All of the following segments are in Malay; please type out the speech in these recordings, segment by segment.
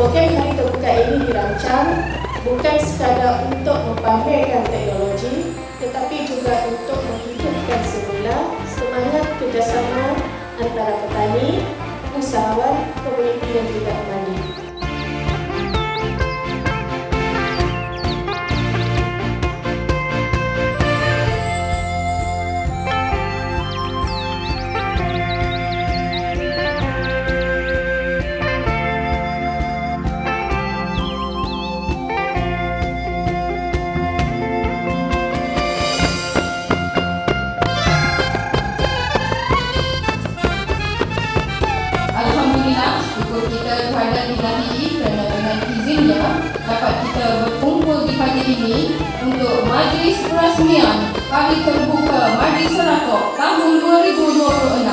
Program Hari Terbuka ini dirancang bukan sekadar untuk mempamerkan teknologi, tetapi juga untuk menghidupkan semula semangat kerjasama antara petani, usahawan, komuniti dan juga pemandi. Alhamdulillah, syukur kita kehadiran ilahi kerana dengan izinnya dapat kita berkumpul di pagi ini untuk Majlis Perasmian Hari Terbuka Madi Seratok tahun 2026.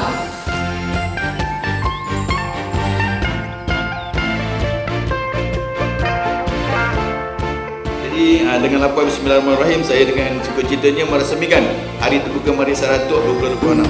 Jadi dengan laporan Bismillahirrahmanirrahim, saya dengan sukacitanya meresmikan Hari Terbuka Madi Seratok 2026.